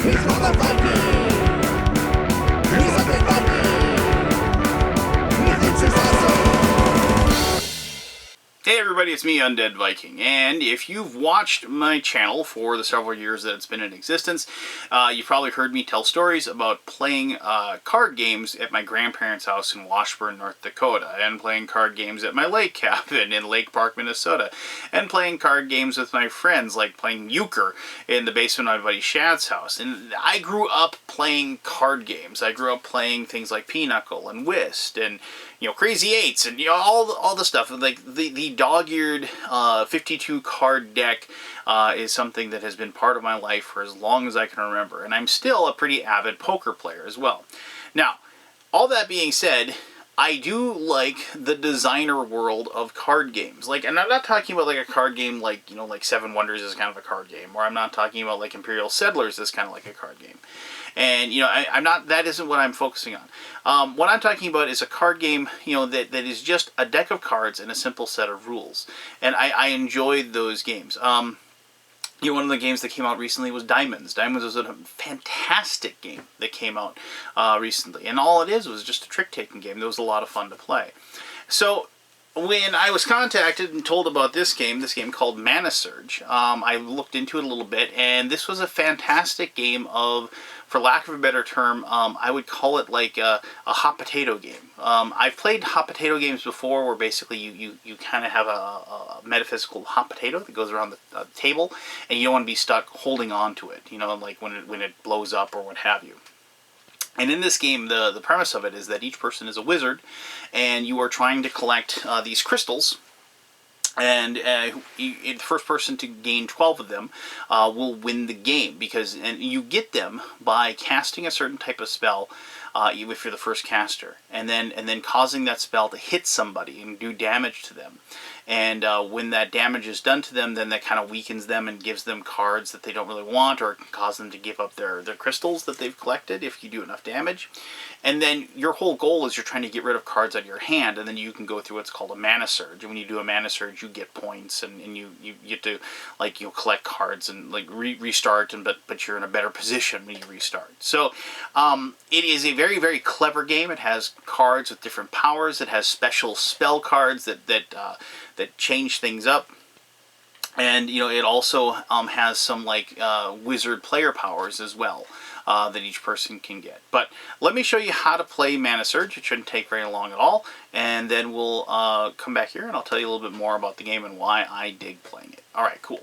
Hey everybody, it's me, Undead Viking, and if you've watched my channel for the several years that it's been in existence, you've probably heard me tell stories about playing card games at my grandparents' house in Washburn, North Dakota, and playing card games at my lake cabin in Lake Park, Minnesota, and playing card games with my friends, like playing euchre in the basement of my buddy Shad's house. And I grew up playing card games. I grew up playing things like Pinochle and Whist and Crazy Eights and all the stuff. Like the dog-eared 52 card deck is something that has been part of my life for as long as I can remember, and I'm still a pretty avid poker player as well. Now, all that being said, I do like the designer world of card games. And I'm not talking about like a card game like Seven Wonders is kind of a card game, or I'm not talking about like Imperial Settlers is kind of like a card game. And, I'm not, that isn't what I'm focusing on. What I'm talking about is a card game, that is just a deck of cards and a simple set of rules. And I enjoyed those games. One of the games that came out recently was Diamonds. Diamonds was a fantastic game that came out recently. And all it is was just a trick-taking game. That was a lot of fun to play. So when I was contacted and told about this game called ManaSurge, I looked into it a little bit, and this was a fantastic game of, for lack of a better term, I would call it like a hot potato game. I've played hot potato games before where basically you kind of have a metaphysical hot potato that goes around the table, and you don't want to be stuck holding on to it, like when it blows up or what have you. And in this game, the premise of it is that each person is a wizard, and you are trying to collect these crystals. And the first person to gain 12 of them will win the game, and you get them by casting a certain type of spell, if you're the first caster, and then causing that spell to hit somebody and do damage to them. And when that damage is done to them, then that kind of weakens them and gives them cards that they don't really want, or can cause them to give up their crystals that they've collected if you do enough damage. And then your whole goal is you're trying to get rid of cards out of your hand, and then you can go through what's called a ManaSurge. And when you do a ManaSurge, you get points, and you get to collect cards and restart, but you're in a better position when you restart. So it is a very, very clever game. It has cards with different powers. It has special spell cards that change things up. And, it also has some, wizard player powers as well that each person can get. But let me show you how to play ManaSurge. It shouldn't take very long at all. And then we'll come back here and I'll tell you a little bit more about the game and why I dig playing it. Alright, cool.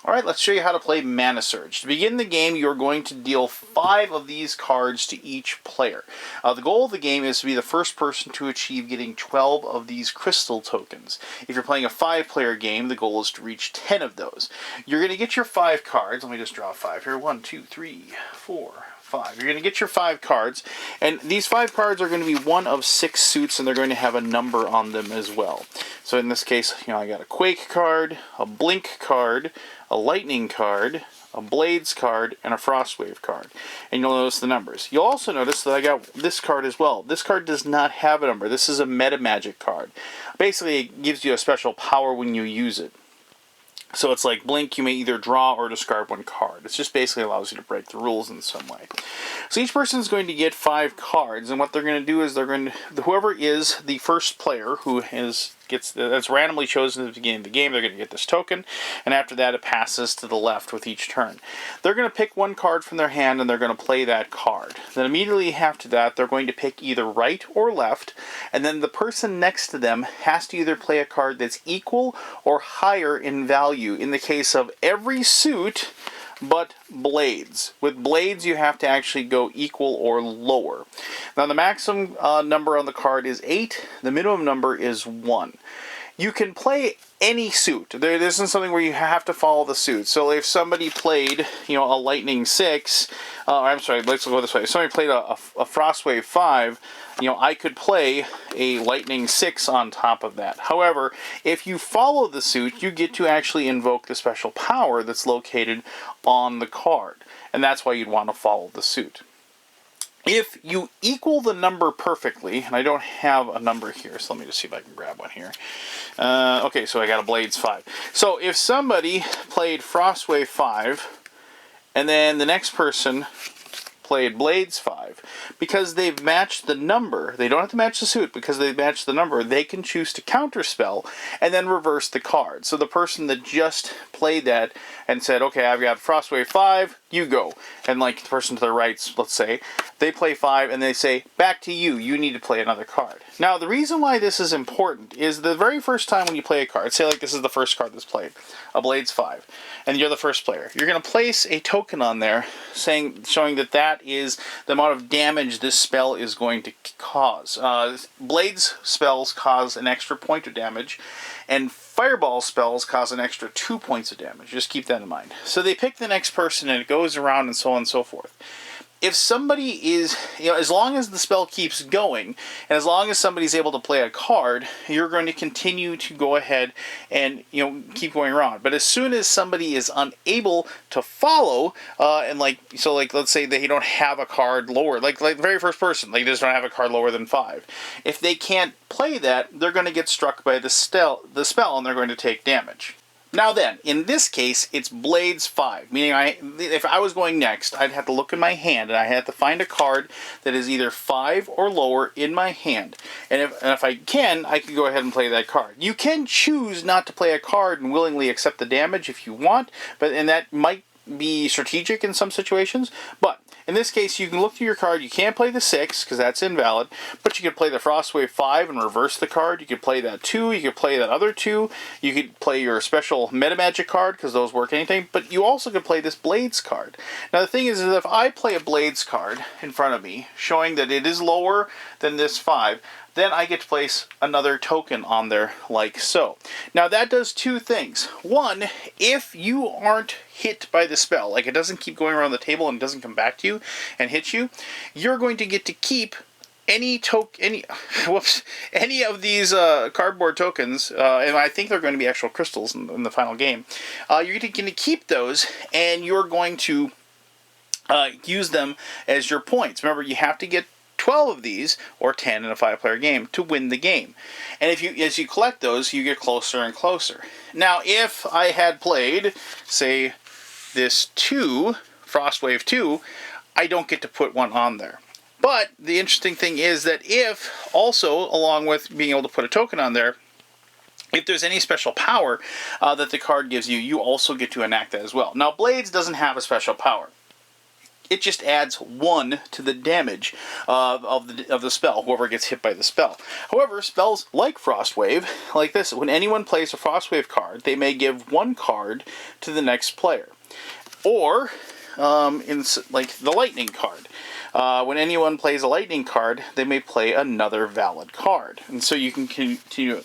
Alright, let's show you how to play ManaSurge. To begin the game, you're going to deal 5 of these cards to each player. The goal of the game is to be the first person to achieve getting 12 of these crystal tokens. If you're playing a 5-player game, the goal is to reach 10 of those. You're going to get your 5 cards. Let me just draw 5 here. 1, 2, 3, 4, 5. You're going to get your 5 cards, and these 5 cards are going to be one of 6 suits, and they're going to have a number on them as well. So in this case, I got a Quake card, a Blink card, a Lightning card, a Blades card, and a Frostwave card. And you'll notice the numbers. You'll also notice that I got this card as well. This card does not have a number. This is a meta magic card. Basically, it gives you a special power when you use it. So it's like Blink, you may either draw or discard 1 card. It just basically allows you to break the rules in some way. So each person is going to get 5 cards, and what they're going to do is whoever is the first player who that's randomly chosen at the beginning of the game, they're going to get this token, and after that it passes to the left with each turn. They're going to pick 1 card from their hand, and they're going to play that card. Then immediately after that, they're going to pick either right or left, and then the person next to them has to either play a card that's equal or higher in value. In the case of every suit but Blades. With Blades, you have to actually go equal or lower. Now, the maximum number on the card is 8. The minimum number is 1. You can play any suit. There isn't something where you have to follow the suit. So if somebody played, a Lightning 6, I'm sorry, let's go this way. If somebody played a Frostwave 5, I could play a Lightning 6 on top of that. However, if you follow the suit, you get to actually invoke the special power that's located on the card. And that's why you'd want to follow the suit. If you equal the number perfectly, and I don't have a number here, so let me just see if I can grab one here. Okay, so I got a Blades 5. So if somebody played Frostwave 5, and then the next person played Blades 5. Because they've matched the number, they don't have to match the suit, because they've matched the number, they can choose to counterspell and then reverse the card. So the person that just played that and said, okay, I've got Frostwave 5, you go. And like the person to their right, let's say, they play 5 and they say, back to you, you need to play another card. Now, the reason why this is important is the very first time when you play a card, say like this is the first card that's played, a Blades 5, and you're the first player, you're going to place a token on there showing that that is the amount of damage this spell is going to cause. Blades spells cause an extra point of damage, and Fireball spells cause an extra 2 points of damage. Just keep that in mind. So they pick the next person, and it goes around and so on and so forth. If somebody is, as long as the spell keeps going, and as long as somebody's able to play a card, you're going to continue to go ahead and, keep going around. But as soon as somebody is unable to follow, let's say they don't have a card lower, like the very first person, they just don't have a card lower than 5. If they can't play that, they're going to get struck by the spell, and they're going to take damage. Now then, in this case, it's Blades 5, meaning if I was going next, I'd have to look in my hand, and I had to find a card that is either 5 or lower in my hand. And if I could go ahead and play that card. You can choose not to play a card and willingly accept the damage if you want, and that might be strategic in some situations, but in this case, you can look through your card. You can't play the 6, because that's invalid, but you could play the Frostwave 5 and reverse the card. You could play that 2, you could play that other 2, you could play your special Meta Magic card, because those work anything, but you also could play this Blades card. Now the thing is that if I play a Blades card in front of me, showing that it is lower than this 5, then I get to place another token on there like so. Now that does 2 things. One, if you aren't hit by the spell, like it doesn't keep going around the table and doesn't come back to you and hit you, you're going to get to keep any of these cardboard tokens, and I think they're going to be actual crystals in the final game. You're going to keep those, and you're going to use them as your points. Remember, you have to get 12 of these, or 10 in a 5-player game, to win the game. And as you collect those, you get closer and closer. Now, if I had played, say, this 2, Frostwave 2, I don't get to put one on there. But the interesting thing is that if, also, along with being able to put a token on there, if there's any special power that the card gives you, you also get to enact that as well. Now, Blades doesn't have a special power. It just adds 1 to the damage of the spell, whoever gets hit by the spell. However, spells like Frostwave, like this, when anyone plays a Frostwave card, they may give 1 card to the next player. Or, like the Lightning card. When anyone plays a Lightning card, they may play another valid card. And so you can continue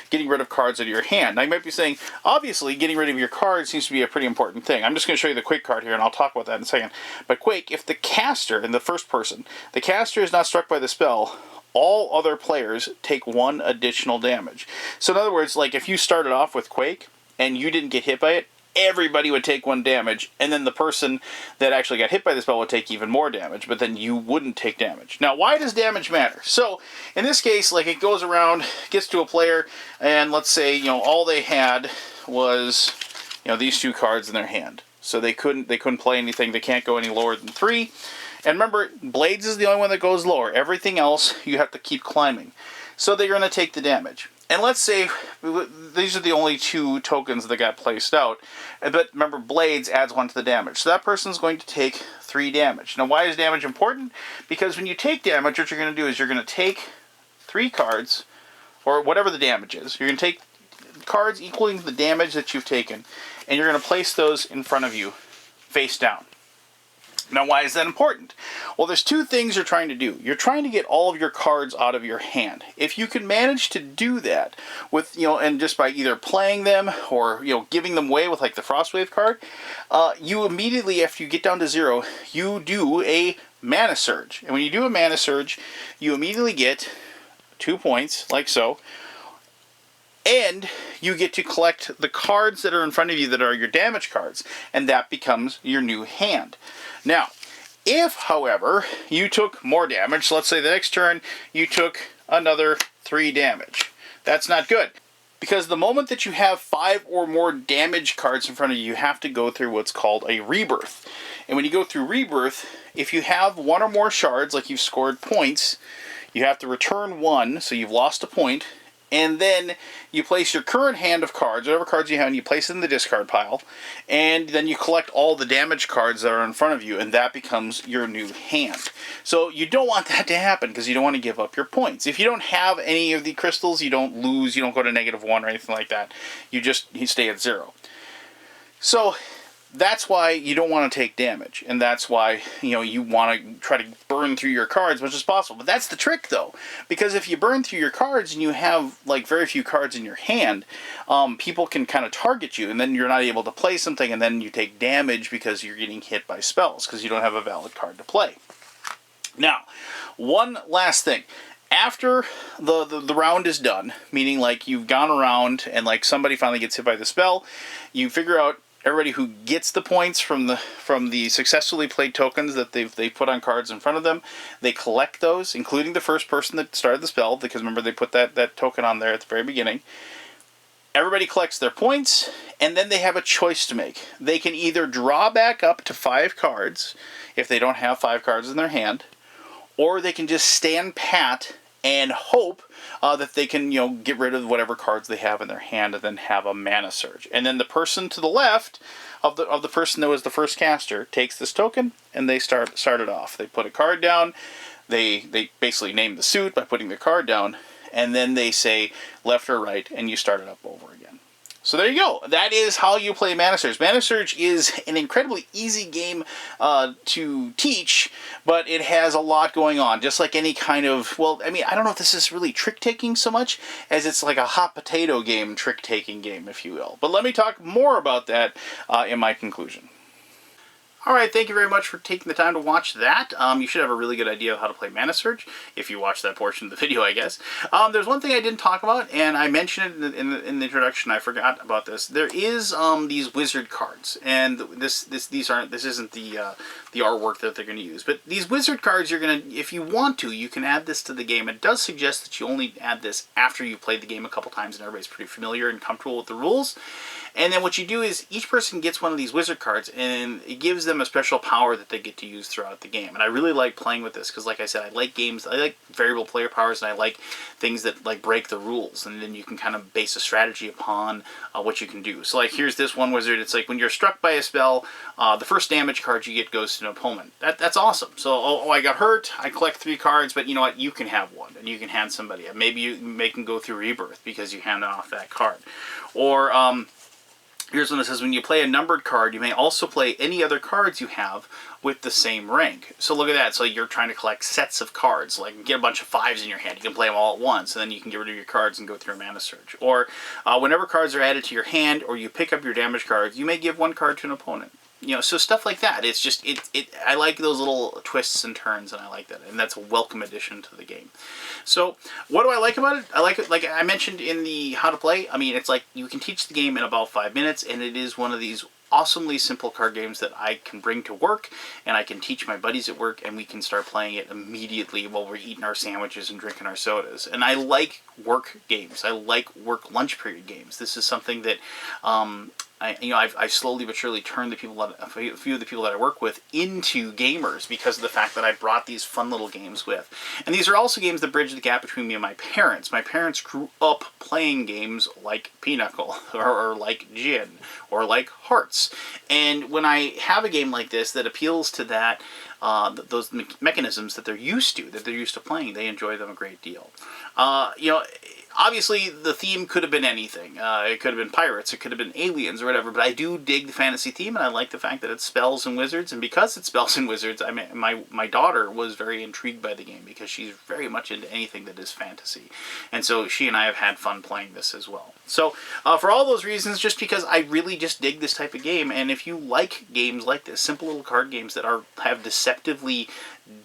getting rid of cards out of your hand. Now you might be saying, obviously, getting rid of your cards seems to be a pretty important thing. I'm just going to show you the Quake card here, and I'll talk about that in a second. But Quake, if the caster, in the first person, the caster is not struck by the spell, all other players take 1 additional damage. So in other words, like if you started off with Quake, and you didn't get hit by it, everybody would take 1 damage, and then the person that actually got hit by the spell would take even more damage, but then you wouldn't take damage. Now, why does damage matter? So, in this case, like it goes around, gets to a player, and let's say, all they had was, these 2 cards in their hand. So they couldn't play anything, they can't go any lower than 3. And remember, Blades is the only one that goes lower. Everything else, you have to keep climbing. So they're going to take the damage. And let's say these are the only 2 tokens that got placed out. But remember, Blades adds 1 to the damage. So that person's going to take 3 damage. Now, why is damage important? Because when you take damage, what you're going to do is you're going to take 3 cards, or whatever the damage is. You're going to take cards equaling the damage that you've taken, and you're going to place those in front of you, face down. Now, why is that important? Well, there's 2 things you're trying to do. You're trying to get all of your cards out of your hand. If you can manage to do that with, and just by either playing them or, giving them away with like the Frostwave card, you immediately, after you get down to 0, you do a ManaSurge. And when you do a ManaSurge, you immediately get 2 points, like so. And you get to collect the cards that are in front of you that are your damage cards, and that becomes your new hand. Now, if, however, you took more damage, let's say the next turn you took another 3 damage. That's not good. Because the moment that you have 5 or more damage cards in front of you, you have to go through what's called a rebirth. And when you go through rebirth, if you have 1 or more shards, like you've scored points, you have to return 1, so you've lost a point. And then you place your current hand of cards, whatever cards you have, and you place it in the discard pile. And then you collect all the damage cards that are in front of you, and that becomes your new hand. So you don't want that to happen, because you don't want to give up your points. If you don't have any of the crystals, you don't lose, you don't go to -1 or anything like that. You stay at 0. So that's why you don't want to take damage, and that's why, you know, you want to try to burn through your cards as much as possible. But that's the trick, though, because if you burn through your cards and you have like very few cards in your hand, people can kind of target you, and then you're not able to play something, and then you take damage because you're getting hit by spells because you don't have a valid card to play. Now, one last thing. After the round is done, meaning like you've gone around and like somebody finally gets hit by the spell, you figure out everybody who gets the points from the successfully played tokens that they've put on cards in front of them. They collect those, including the first person that started the spell, because remember they put that token on there at the very beginning. Everybody collects their points, and then they have a choice to make. They can either draw back up to 5 cards if they don't have 5 cards in their hand, or they can just stand pat and hope that they can, you know, get rid of whatever cards they have in their hand and then have a ManaSurge. And then the person to the left of the person that was the first caster takes this token and they start it off. They put a card down. They basically name the suit by putting the card down, and then they say left or right, and you start it up over again. So there you go. That is how you play ManaSurge. ManaSurge is an incredibly easy game to teach, but it has a lot going on. Just like any kind of, well, I mean, I don't know if this is really trick-taking so much as it's like a hot potato game, trick-taking game, if you will. But let me talk more about that in my conclusion. Alright, thank you very much for taking the time to watch that. You should have a really good idea of how to play ManaSurge, if you watched that portion of the video, I guess. There's one thing I didn't talk about, and I mentioned it in the introduction, I forgot about this. There is these wizard cards, and this isn't the artwork that they're going to use. But these wizard cards, you're going to, if you want to, you can add this to the game. It does suggest that you only add this after you've played the game a couple times and everybody's pretty familiar and comfortable with the rules. And then what you do is each person gets one of these wizard cards, and it gives them a special power that they get to use throughout the game. And I really like playing with this because, like I said, I like games, I like variable player powers, and I like things that like break the rules. And then you can kind of base a strategy upon what you can do. So like here's this one wizard. It's like when you're struck by a spell, the first damage card you get goes to an opponent. That's awesome. So oh, I got hurt. I collect 3 cards, but you know what? You can have one, and you can hand somebody. Maybe you make them go through rebirth because you hand off that card, or here's one that says, when you play a numbered card, you may also play any other cards you have with the same rank. So look at that. So you're trying to collect sets of cards. Like, get a bunch of 5s in your hand. You can play them all at once, and then you can get rid of your cards and go through a ManaSurge. Or whenever cards are added to your hand, or you pick up your damage cards, you may give 1 card to an opponent. You know, so stuff like that. It's just, I like those little twists and turns, and I like that. And that's a welcome addition to the game. So, what do I like about it? I like it, like I mentioned in the how to play, I mean, it's like you can teach the game in about 5 minutes, and it is one of these awesomely simple card games that I can bring to work, and I can teach my buddies at work, and we can start playing it immediately while we're eating our sandwiches and drinking our sodas. And I like work games. I like work lunch period games. This is something that I've slowly but surely turned a few of the people that I work with into gamers because of the fact that I brought these fun little games with. And these are also games that bridge the gap between me and my parents. My parents grew up playing games like Pinochle, or like Gin, or like Hearts. And when I have a game like this that appeals to that, those mechanisms that they're used to playing, they enjoy them a great deal. You know, obviously, the theme could have been anything. It could have been pirates, it could have been aliens, or whatever, but I do dig the fantasy theme, and I like the fact that it's spells and wizards, and because it's spells and wizards, I mean, my daughter was very intrigued by the game, because she's very much into anything that is fantasy, and so she and I have had fun playing this as well. So, for all those reasons, just because I really just dig this type of game, and if you like games like this, simple little card games that have deceptively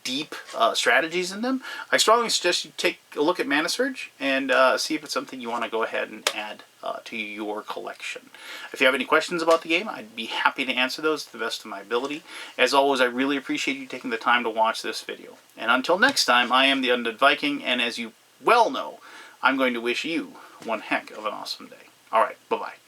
deep strategies in them, I strongly suggest you take a look at ManaSurge and see if it's something you want to go ahead and add to your collection. If you have any questions about the game, I'd be happy to answer those to the best of my ability. As always, I really appreciate you taking the time to watch this video. And until next time, I am the Undead Viking, and as you well know, I'm going to wish you one heck of an awesome day. All right, bye-bye.